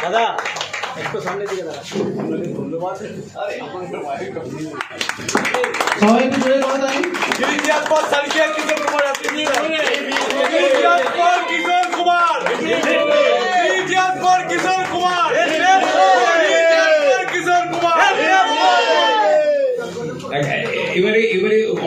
দাদা একটু সামনে দিকে দাদা ধন্যবাদ। সবাই একটু জোরে কথা বলেন। কিশোর কুমার আপনি কিশোর কুমার কিশোর কুমার কিশোর কুমার। এবারে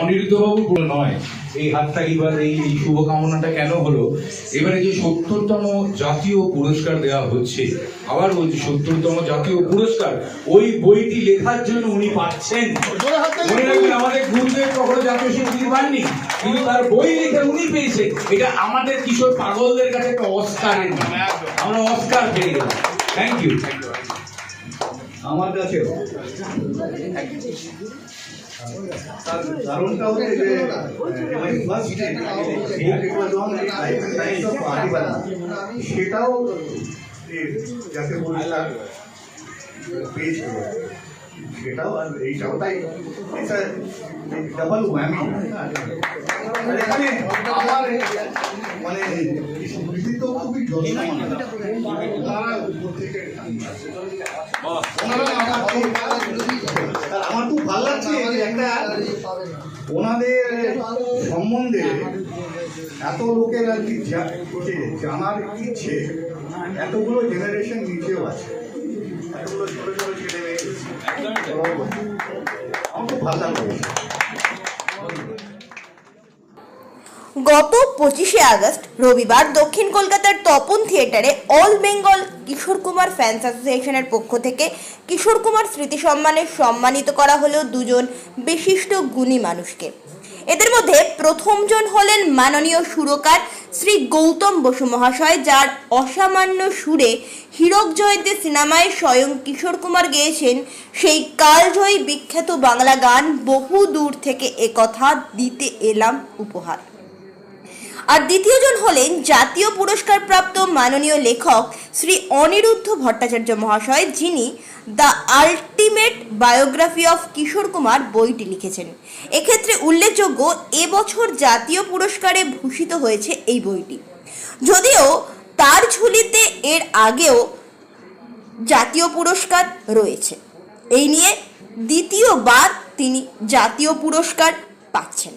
অনিরুদ্ধ বাবু নয় এই হাততালি বা এই শুভকামনাটা কেন হলো, এবারে যে ৭০তম জাতীয় পুরস্কার দেওয়া হচ্ছে, আবার বলছি ৭০তম জাতীয় পুরস্কার ওই বইটি লেখার জন্য উনি পাচ্ছেন। মনে রাখবেন আমাদের গুরুদেব কখনো জাতীয় স্বীকৃতি পাননি, কিন্তু তার বই লিখে উনি পেয়েছে। এটা আমাদের কিশোর পাগলদের কাছে একটা অস্কারের, আমরা অস্কার পেয়ে গেলাম। Thank you. আমার কাছে তার কারণটা হচ্ছে যে সেটাও যাকে বলছিলাম পেয়েছিল, সেটাও আর এইটাও, তাই এটা ডাবল ওয়ামি। এখানে আমার মানে স্মৃতি তো খুবই যত্ন, আমার খুব ভালো লাগছে যে একটা ওনাদের সম্বন্ধে এত লোকের আর কি জানার ইচ্ছে, এতগুলো জেনারেশন নিচেও আছে, এতগুলো ছোট ছোট ছেলে মেয়ে, আমার খুব ভালো লাগছে। গত 25শে আগস্ট রবিবার দক্ষিণ কলকাতার তপন থিয়েটারে অল বেঙ্গল কিশোর কুমার ফ্যান্স অ্যাসোসিয়েশনের পক্ষ থেকে কিশোর কুমার স্মৃতি সম্মানে সম্মানিত করা হলো দুজন বিশিষ্ট গুণী মানুষকে। এদের মধ্যে প্রথমজন হলেন মাননীয় সুরকার শ্রী গৌতম বসু মহাশয়, যার অসামান্য সুরে হীরক জয়ন্তী সিনেমায় স্বয়ং কিশোর কুমার গেয়েছেন সেই কালজয়ী বিখ্যাত বাংলা গান বহু দূর থেকে একথা দিতে এলাম উপহার। আর দ্বিতীয়জন হলেন জাতীয় পুরস্কার প্রাপ্ত মাননীয় লেখক শ্রী অনিরুদ্ধ ভট্টাচার্য মহাশয়, যিনি the ultimate biography of Kishore Kumar বইটি লিখেছেন। এক্ষেত্রে উল্লেখযোগ্য, এবছর জাতীয় পুরস্কারে ভূষিত হয়েছে এই বইটি। যদিও তার ঝুলিতে এর আগেও জাতীয় পুরস্কার রয়েছে, এই নিয়ে দ্বিতীয়বার তিনি জাতীয় পুরস্কার পাচ্ছেন।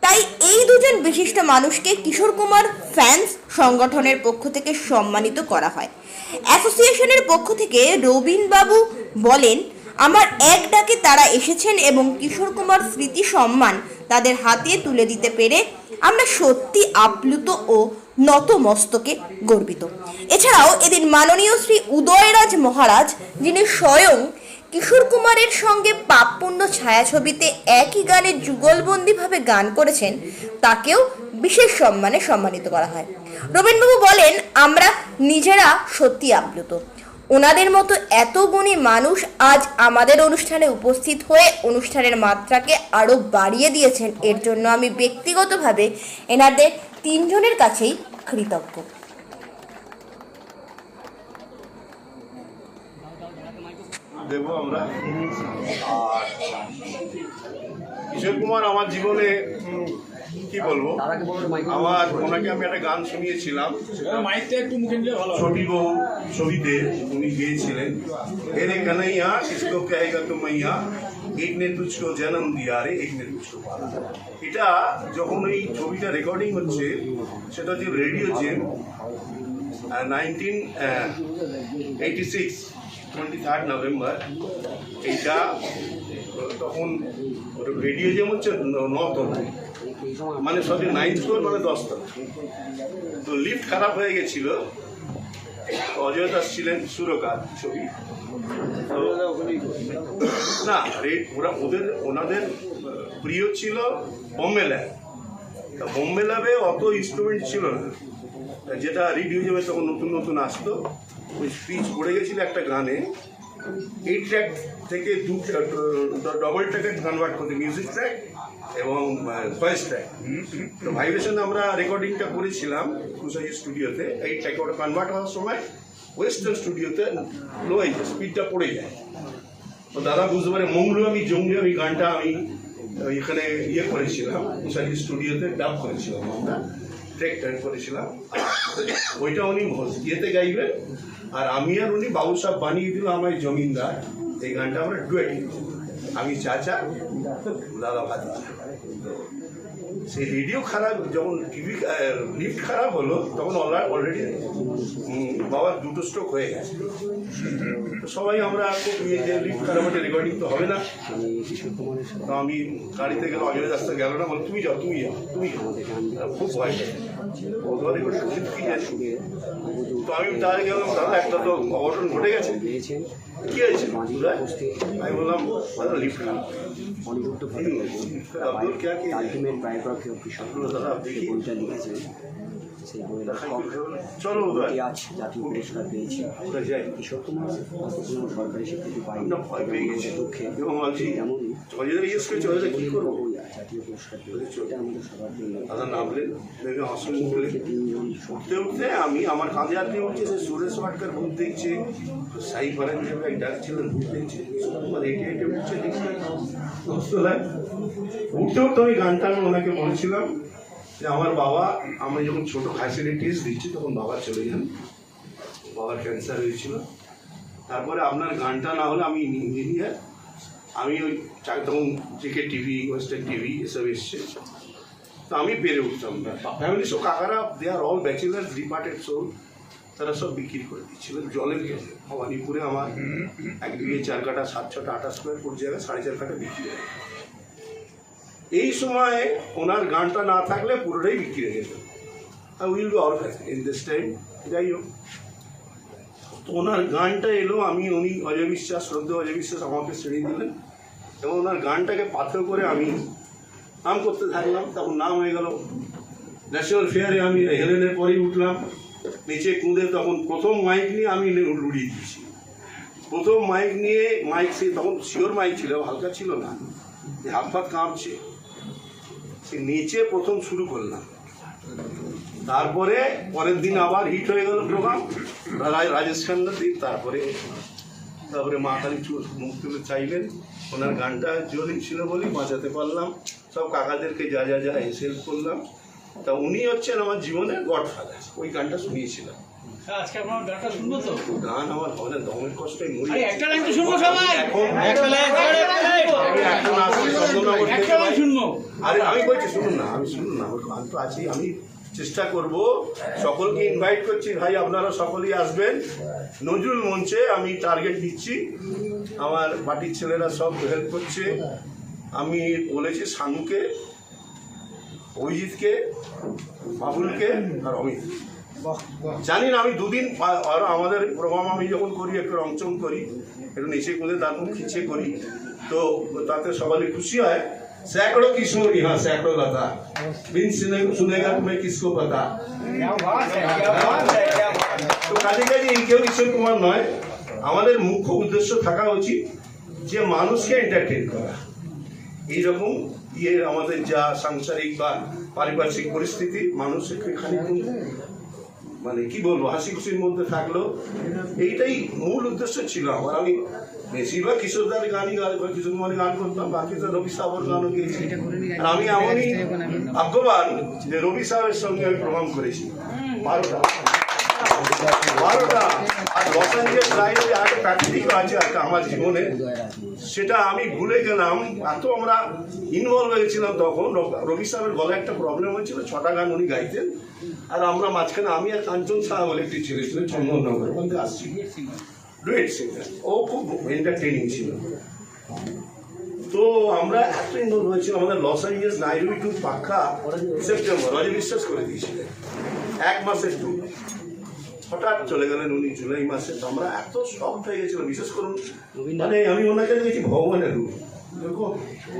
তাই এই দুজন বিশিষ্ট মানুষকে কিশোর কুমার ফ্যান্স সংগঠনের পক্ষ থেকে সম্মানিত করা হয়। অ্যাসোসিয়েশনের পক্ষ থেকে রবীনবাবু বলেন, আমার এক ডাকে তারা এসেছেন এবং কিশোর কুমার স্মৃতি সম্মান তাদের হাতে তুলে দিতে পেরে আমরা সত্যি আপ্লুত ও নতমস্তকে গর্বিত। এছাড়াও এদিন মাননীয় শ্রী উদয়রাজ মহারাজ, যিনি স্বয়ং কিশোর কুমারের সঙ্গে পাপপুণ্য ছায়াছবিতে একই গানে যুগলবন্দিভাবে গান করেছেন, তাকেও বিশেষ সম্মানে সম্মানিত করা হয়। রবীনবাবু বলেন, আমরা নিজেরা সত্যি আপ্লুত। ওনাদের মতো এত গুণী মানুষ আজ আমাদের অনুষ্ঠানে উপস্থিত হয়ে অনুষ্ঠানের মাত্রাকে আরও বাড়িয়ে দিয়েছেন, এর জন্য আমি ব্যক্তিগতভাবে এনাদের তিনজনের কাছেই কৃতজ্ঞ। দেবো আমরা। আর কিশোর কুমার আমার জীবনে কি বলবো, আমার ওনাকে আমি একটা গান শুনিয়েছিলাম, ছোটি বউ ছবিতে উনি গিয়েছিলেন, এরে কানাইয়া কিসকো কহেগা তো মাইয়া এক নে তুঝকো জন্ম দিয়া রে এক নে তুঝকো পালা। এটা যখন এই ছবিটা রেকর্ডিং হচ্ছে, সেটা হচ্ছে রেডিও জেম 1986 23 নভেম্বর। এইটা তখন রেডিও জেম হচ্ছে 9 তলা, মানে সবই 9th ফ্লোর, মানে 10 তলা। তো লিফট খারাপ হয়ে গেছিল, অজয় দাস ছিলেন সুরকার ছবি। না ওরা ওনাদের প্রিয় ছিল বোম্বে ল্যাব। বোম্বে ল্যাবে অত ইনস্ট্রুমেন্ট ছিল না, যেটা রেডিও জেমে তখন নতুন নতুন আসতো। ওই স্পিচ পড়ে গেছিল একটা গানে, 8 ট্র্যাক থেকে ডবল ট্র্যাকে কনভার্ট করতে, মিউজিক ট্র্যাক এবং ভয়েস ট্র্যাক। তো ভাইব্রেশন আমরা রেকর্ডিংটা করেছিলাম কুসাই স্টুডিওতে। 8 ট্র্যাকে ওটা কনভার্ট হওয়ার সময় ওয়েস্টার্ন স্টুডিওতে লো হয়ে যায়, স্পিডটা পড়ে যায়। তো দাদা বুঝতে পারে মংলু আমি জঙ্গলি আমি গানটা আমি এখানে ইয়ে করেছিলাম, কুসাই স্টুডিওতে ডাব করেছিলাম আমরা। ট্রেক করেছিলাম, ওইটা উনি ইয়েতে গাইবেন, আর আমি আর উনি বাবু সাহেব বানিয়ে দিল আমায় জমিনদার। এই গানটা আমরা ডুয়েট, আমি চাচা দাদা ভাতি। সেই রেডিও খারাপ, যখন টিভি লিফট খারাপ হলো তখন অলরেডি বাবার 2টো স্ট্রোক হয়ে গেছে। তো সবাই আমরা লিফট খারাপ হলে রেকর্ডিং তো হবে না। তো আমি গাড়িতে গেলে অজয় রাস্তা গেল না, বলে তুমি যাও তুমি যাও তুমি যাও, খুব ভয় তো আমি তাহলে গেলাম, দাদা একটা তো অঘটন ঘটে গেছে, কি হয়েছে? আমি বললাম দাদা লিফট খারাপ। আব্দুল কে আলটিমেট বায়োগ্রাফি অফ কিশোর দাদা দেখি সেই বইয়ের লেখক চলো আজ জাতীয় পুরস্কার পেয়েছে কিশোর কুমার। কোনো সরকারি স্বীকৃতি পাইনি, ভয় পেয়ে গেছি দুঃখে এবং বলছি তেমনই অজয় ইয়েস করেছে, অজয় কি করবো? জাতীয় পুরস্কার পেয়েছে, এটা আমাদের সবার জন্য। দাদা নামলেন, দেখে হাসি মুখলে উঠতে উঠতে আমি আমার কাঁধে হাত দিয়ে উঠছে, সে সুরেশ ওয়াটকার ভূত দেখছে, সাই ফারান যে এক ডাকছিলেন ভূত দেখছে, আমার হেঁটে হেঁটে উঠছে দেখছে দোস্তলায়। উঠতে উঠতে ওই গানটা আমি ওনাকে বলেছিলাম যে আমার বাবা, আমি যখন ছোটো ফ্যাসিলিটিস দিচ্ছি তখন বাবা চলে যান, বাবার ক্যান্সার হয়েছিল। তারপরে আপনার গানটা না হলে আমি ইঞ্জিনিয়ার, আমি ওই তখন জেকে টিভি, ওয়েস্টার্ন টিভি এসব এসছে, তো আমি পেরে উঠতাম না। ফ্যামিলি সব কাকারা, দে আর অল ব্যাচেলার, ডিপার্টেড সোল, তারা সব বিক্রি করে দিচ্ছিলেন জলের গেছে। ভবানীপুরে আমার 1 বিঘে 4 কাঠা 7-6টা 28 স্কোয়ার ফুট জায়গায় 4.5 কাঠা বিক্রি হয়ে গেছে। এই সময়ে ওনার গানটা না থাকলে পুরোটাই বিক্রি হয়ে যেত। আর will be all in this time. যাই হোক, তো ওনার গানটা এলো, উনি অজয় বিশ্বাস, শ্রদ্ধা অজয় বিশ্বাস আমাকে ছেড়ে দিলেন এবং ওনার গানটাকে পাথর করে আমি নাম করতে থাকলাম। তখন নাম হয়ে গেল ন্যাশনাল ফেয়ারে। আমি হেলেনের পরেই উঠলাম, নিচে কুঁদে তখন প্রথম মাইক নিয়ে আমি উড়িয়ে দিয়েছি। প্রথম মাইক নিয়ে, মাইক সে তখন শিওর মাইক ছিল, হালকা ছিল না, হাত ফাত কাঁপছে, সে নিচে প্রথম শুরু করলাম। তারপরে পরের দিন আবার হিট হয়ে গেল প্রোগ্রাম, রাজেশ খান্নাদ্বীপ। তারপরে মা কালী মুখ তুলে চাইলেন, ওনার গানটা জোরই ছিল বলেই বাঁচাতে পারলাম। সব কাকাদেরকে যা হেল্প করলাম। তা উনি হচ্ছেন আমার জীবনের গডফাদার। ওই গানটা শুনিয়েছিলাম। আজকে আপনার গানটা শুনবো তো? গান আমার হবে না, দমের কষ্টে মরি। একটা লাইন তো শুনবো সবাই। এখন আসছে শুনবো। আরে আমি বলছি শুনুন না, আমি গান তো আছি, আমি চেষ্টা করব। সকলকে ইনভাইট করছি, ভাই আপনারা সকলেই আসবেন নজরুল মঞ্চে। আমি টার্গেট দিচ্ছি, আমার পার্টির ছেলেরা সব হেল্প করছে। আমি বলেছি শানুকে, অভিজিৎকে, বাবুলকে আর অমিত। জানি না আমি 2 দিন আর আমাদের প্রোগ্রাম আমি যখন করি একটু রংচং করি, একটু নিচে করে দাঁত খিচে করি, তো তাতে সবাই খুশি হয়। सैकड़ों किशोरी, हाँ सैकड़ों लता, बिन सुनेगा तुम्हें किसको पता। তো কাজে এই কেউ কিশোর কুমার নয়। আমাদের মুখ্য উদ্দেশ্য থাকা উচিত যে মানুষকে এন্টারটেন করা। এইরকম আমাদের যা সাংসারিক বা পারিপার্শ্বিক পরিস্থিতি, মানুষকে খানিকক্ষণ মানে কি বলবো, হাসি খুশির মধ্যে থাকলো, এইটাই মূল উদ্দেশ্য ছিল আমার। আমি বেশিরভাগ কিশোরদার গানই কিশোর কুমারের গান করতাম, বাকি তো রবি সাহর গানও গিয়েছি। আর আমি এমনই ভাগ্যবান যে রবি সাহেবের সঙ্গে আমি প্রোগ্রাম করেছি 12টা। আর লস অ্যাঞ্জেলস লাইনে একটা প্রাকৃতিক আছে একটা আমার জীবনে, সেটা আমি ভুলে গেলাম। এত আমরা ইনভলভ হয়েছিলাম তখন। রবি সাহেবের গলায় একটা প্রবলেম হয়েছিল, 6টা গান উনি গাইতেন, আর আমরা মাঝখানে, আমি আর কাঞ্চন সাহা বলে একটি ছেলে ছিল চন্দননগর, ওখান থেকে আসছি, ডুয়েট সিঙ্গার। ও খুব এন্টারটেনিং ছিল। তো আমরা এত ইনভলভ হয়েছিল, আমাদের লস অ্যাঞ্জেলস নাইরবি টু পাক্কা সেপ্টেম্বর, অজয় বিশ্বাস করে দিয়েছিলেন 1 মাসের ট্যুর। হঠাৎ চলে গেলেন উনি জুলাই মাসে। তো আমরা এত শক হয়ে গেছিলাম, বিশেষ করুন মানে আমি ওনাকে দেখেছি ভগবানের রূপ। দেখো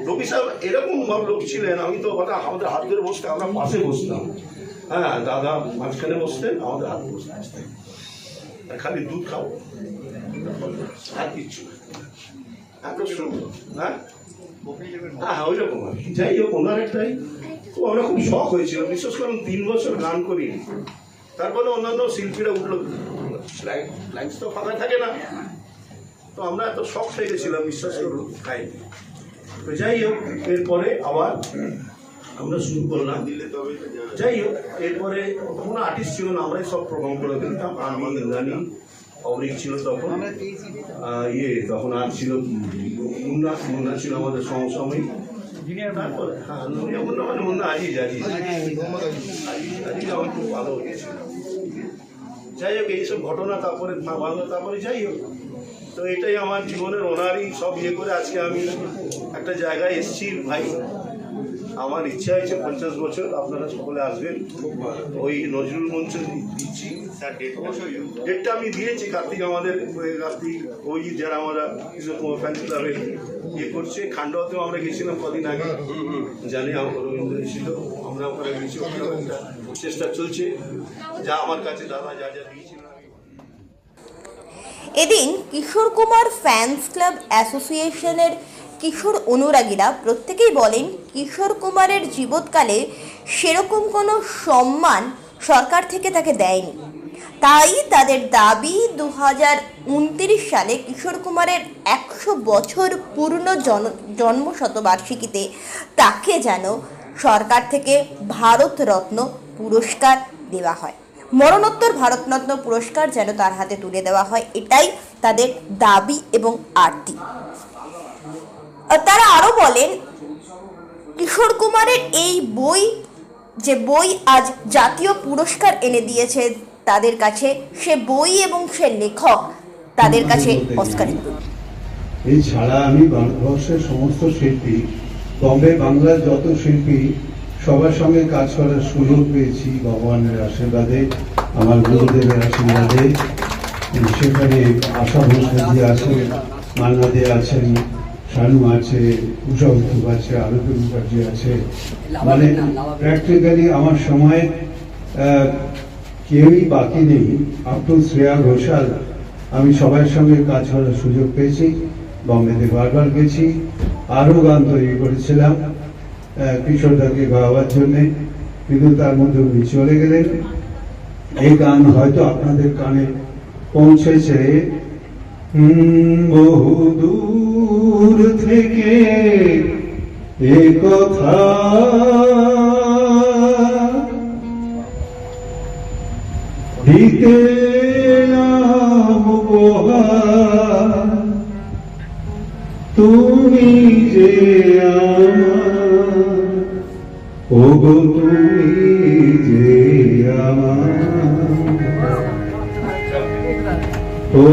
রবি সাহেব এরকম লোক ছিলেন, আমি তো আমাদের হাত ধরে বসতে, আমরা পাশে বসতাম, হ্যাঁ দাদা মাঝখানে বসতেন, আমাদের হাত বসতেন, খালি দুধ খাও আর কিচ্ছু, এত সুন্দর। হ্যাঁ হ্যাঁ ওই রকম আর কি। যাই হোক, ওনার একটাই তো আমরা খুব শখ হয়েছিল। বিশেষ করে 3 বছর গান করিনি, তারপরে অন্যান্য শিল্পীরা উঠলো, লাইন্স তো ফাঁকা থাকে না, তো আমরা এত শখ হয়ে গেছিলাম, বিশ্বাস করুন খাইনি। তো যাই হোক, এরপরে আবার আমরা শুরু করলাম। যাই হোক, এরপরে কোনো আর্টিস্ট ছিল না, আমরাই সব প্রোগ্রাম করে দিতাম। আমি, ইন্দ্রাণী, অবরিক ছিল তখন, তখন আর ছিল মুন্না ছিল আমাদের সমসাময়িক। তারপরে মুন্না আজিজ আমার খুব ভালো হয়েছিল। যাই হোক, এইসব ঘটনা তারপরে ভালো, তারপরে যাই হোক, তো এটাই আমার জীবনের ওনারই সব ইয়ে করে আজকে আমি একটা জায়গায় এসেছি। ভাই, আমার ইচ্ছা হয়েছে 50 বছর আপনারা সকলে আসবেন, ওই নজরুল মঞ্চ দিচ্ছি। ডেটটা আমি দিয়েছি, কার্তিক আমাদের কার্তিক, ওই যারা আমরা কৃষক কুমার ফ্যান ক্লাবে ইয়ে করছে। খান্ডাতেও আমরা গেছিলাম কদিন আগে, জানি আমার রবীন্দ্র ছিল, আমরা ওখানে গেছি। ওখানে একটা চেষ্টা চলছে, যা আমার কাছে দাদা যা যা দিয়েছিলেন। এদিন কিশোর কুমার ফ্যান্স ক্লাব অ্যাসোসিয়েশনের কিশোর অনুরাগীরা প্রত্যেকেই বলেন কিশোর কুমারের জীবৎকালে সেরকম কোনো সম্মান সরকার থেকে তাকে দেয়নি। তাই তাদের দাবি 2029 সালে কিশোর কুমারের 100 বছর পূর্ণ জন্মশতবার্ষিকীতে তাকে যেন সরকার থেকে ভারতরত্ন পুরস্কার দেওয়া হয়, মরণোত্তর ভারতরত্ন পুরস্কার যেন তার হাতে তুলে দেওয়া হয়, এটাই তাদের দাবি এবং আর্তি। তারা আরো বলেন কিশোর কুমারের এই বই, যে বই আজ জাতীয় পুরস্কার এনে দিয়েছে তাদের কাছে, সে বই এবং সে লেখক তাদের কাছে অস্কারিত। এছাড়া আমি ভারতবর্ষের সমস্ত শিল্পী, বম্বে বাংলার যত শিল্পী, সবার সঙ্গে কাজ করার সুযোগ পেয়েছি ভগবানের আশীর্বাদে, আমার গুরুদেবের আশীর্বাদে। সেখানে আশা ভোসলেজি আছেন, মান্না দে আছেন, শানু আছে, উষা উত্তম আছে, আলোক মুখার্জি আছে। মানে প্র্যাকটিক্যালি আমার সময় কেউই বাকি নেই। আপ টু শ্রেয়া ঘোষাল, আমি সবার সঙ্গে কাজ করার সুযোগ পেয়েছি। বম্বেতে বারবার গেছি, আরও গান তৈরি করেছিলাম কিশোরদাকে গাওয়ার জন্যে, কিন্তু তার মধ্যে উনি চলে গেলেন। এই গান হয়তো আপনাদের কানে পৌঁছেছে। বহু দূর থেকে এ কথা দিতে উপহার, তুমি যে আমার, ওগো তুমি যে আমার, ও